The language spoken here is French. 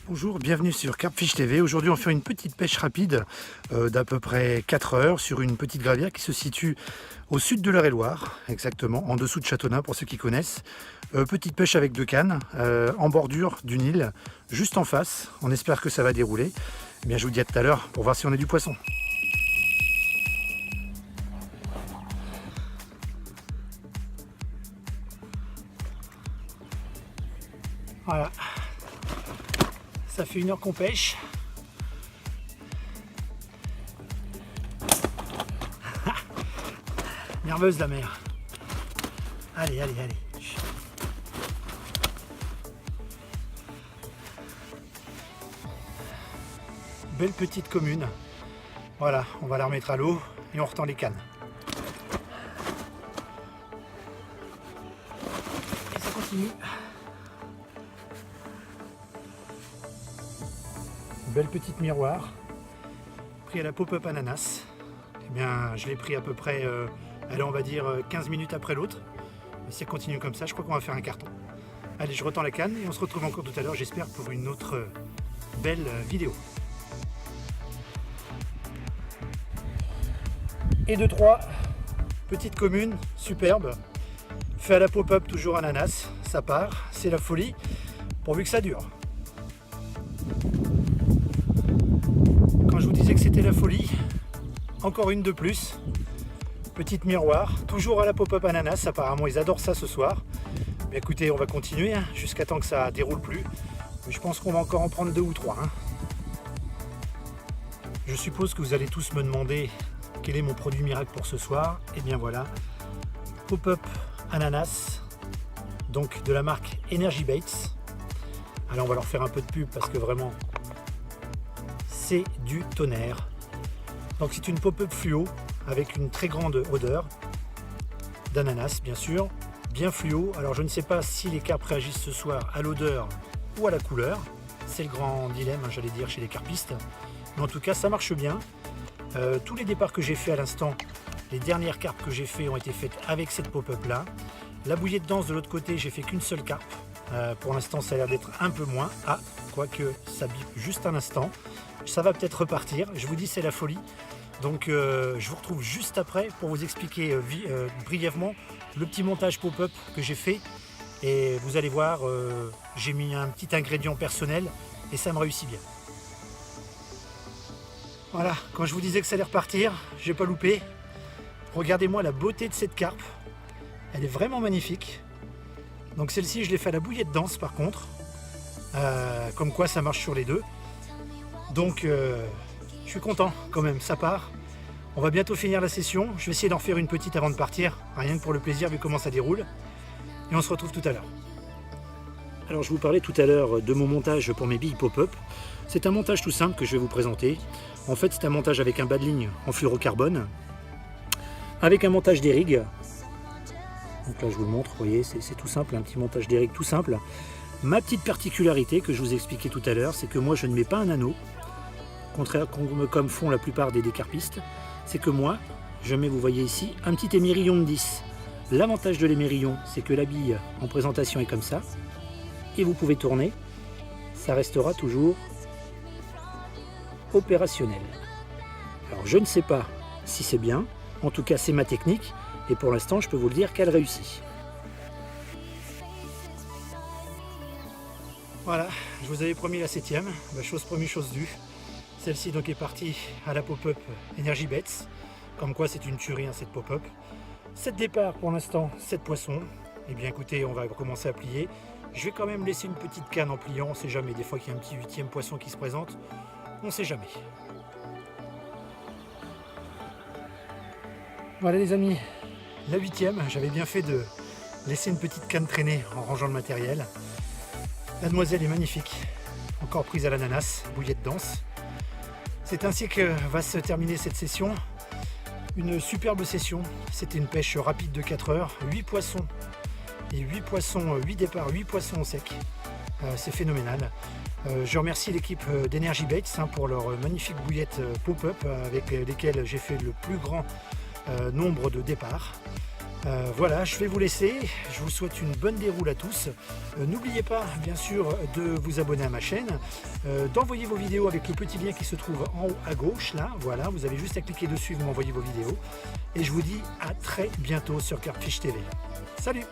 Bonjour, bienvenue sur Carpfish TV. Aujourd'hui on fait une petite pêche rapide d'à peu près 4 heures sur une petite gravière qui se situe au sud de l'Eure-et-Loire, exactement, en dessous de Châteauneuf pour ceux qui connaissent. Petite pêche avec 2 cannes, en bordure d'une île, juste en face. On espère que ça va dérouler. Eh bien, je vous dis à tout à l'heure pour voir si on a du poisson. Voilà. Ça fait 1 heure qu'on pêche. Nerveuse la mer. Allez, allez, allez. Belle petite commune. Voilà, on va la remettre à l'eau et on retend les cannes. Et ça continue. Belle petite miroir, pris à la pop-up ananas. Eh bien, je l'ai pris à peu près, allez, on va dire 15 minutes après l'autre. Si ça continue comme ça, je crois qu'on va faire un carton. Allez, je retends la canne et on se retrouve encore tout à l'heure, j'espère, pour une autre belle vidéo. Et 2-3, petite commune, superbe, fait à la pop-up, toujours ananas, ça part, c'est la folie, pourvu que ça dure. Quand je vous disais que c'était la folie, encore une de plus, petite miroir, toujours à la pop-up ananas, apparemment ils adorent ça ce soir. Mais écoutez, on va continuer hein, jusqu'à temps que ça déroule plus. Mais je pense qu'on va encore en prendre 2 ou 3. Hein. Je suppose que vous allez tous me demander quel est mon produit miracle pour ce soir. Et bien voilà, pop-up ananas, donc de la marque Energy Baits. Allez, on va leur faire un peu de pub parce que vraiment, c'est du tonnerre. Donc c'est une pop-up fluo avec une très grande odeur d'ananas, bien sûr, bien fluo. Alors je ne sais pas si les carpes réagissent ce soir à l'odeur ou à la couleur. C'est le grand dilemme, hein, j'allais dire, chez les carpistes. Mais en tout cas, ça marche bien. Tous les départs que j'ai fait à l'instant, les dernières carpes que j'ai fait ont été faites avec cette pop-up là. La bouillée de danse de l'autre côté, j'ai fait qu'une seule carpe. Pour l'instant, ça a l'air d'être un peu moins. Ah, quoique ça bip juste un instant. Ça va peut-être repartir. Je vous dis, c'est la folie. Donc, je vous retrouve juste après pour vous expliquer brièvement le petit montage pop-up que j'ai fait. Et vous allez voir, j'ai mis un petit ingrédient personnel et ça me réussit bien. Voilà, quand je vous disais que ça allait repartir, j'ai pas loupé. Regardez-moi la beauté de cette carpe. Elle est vraiment magnifique. Donc celle-ci, je l'ai fait à la bouillée de danse par contre. Comme quoi ça marche sur les deux. Donc je suis content quand même, ça part. On va bientôt finir la session. Je vais essayer d'en faire une petite avant de partir. Rien que pour le plaisir vu comment ça déroule. Et on se retrouve tout à l'heure. Alors je vous parlais tout à l'heure de mon montage pour mes billes pop-up. C'est un montage tout simple que je vais vous présenter. En fait c'est un montage avec un bas de ligne en fluorocarbone. Avec un montage des rigs. Donc là je vous le montre, vous voyez, c'est tout simple, un petit montage des rigs tout simple. Ma petite particularité que je vous expliquais tout à l'heure, c'est que moi je ne mets pas un anneau, contraire comme font la plupart des carpistes, c'est que moi je mets, vous voyez ici, un petit émerillon de 10. L'avantage de l'émerillon, c'est que la bille en présentation est comme ça, et vous pouvez tourner, ça restera toujours opérationnel. Alors je ne sais pas si c'est bien, en tout cas c'est ma technique, et pour l'instant je peux vous le dire qu'elle réussit. Voilà, je vous avais promis la 7e, chose promise, chose due. Celle-ci donc est partie à la pop-up Energy Baits, comme quoi c'est une tuerie hein, cette pop-up. 7 départs pour l'instant, 7 poissons. Et bien écoutez, on va commencer à plier. Je vais quand même laisser une petite canne en pliant, on ne sait jamais, des fois qu'il y a un petit 8e poisson qui se présente, on ne sait jamais. Voilà les amis, la 8e, j'avais bien fait de laisser une petite canne traîner en rangeant le matériel. La demoiselle est magnifique, encore prise à l'ananas, bouillée de danse. C'est ainsi que va se terminer cette session. Une superbe session, c'était une pêche rapide de 4 heures, 8 poissons. Et 8 poissons, 8 départs, 8 poissons au sec. C'est phénoménal. Je remercie l'équipe d'Energy Baits pour leur magnifique bouillette pop-up avec lesquelles j'ai fait le plus grand nombre de départs. Voilà, je vais vous laisser. Je vous souhaite une bonne déroule à tous. N'oubliez pas, bien sûr, de vous abonner à ma chaîne, d'envoyer vos vidéos avec le petit lien qui se trouve en haut à gauche. Là, voilà, vous avez juste à cliquer dessus, vous m'envoyez vos vidéos. Et je vous dis à très bientôt sur Carpfish TV. Salut!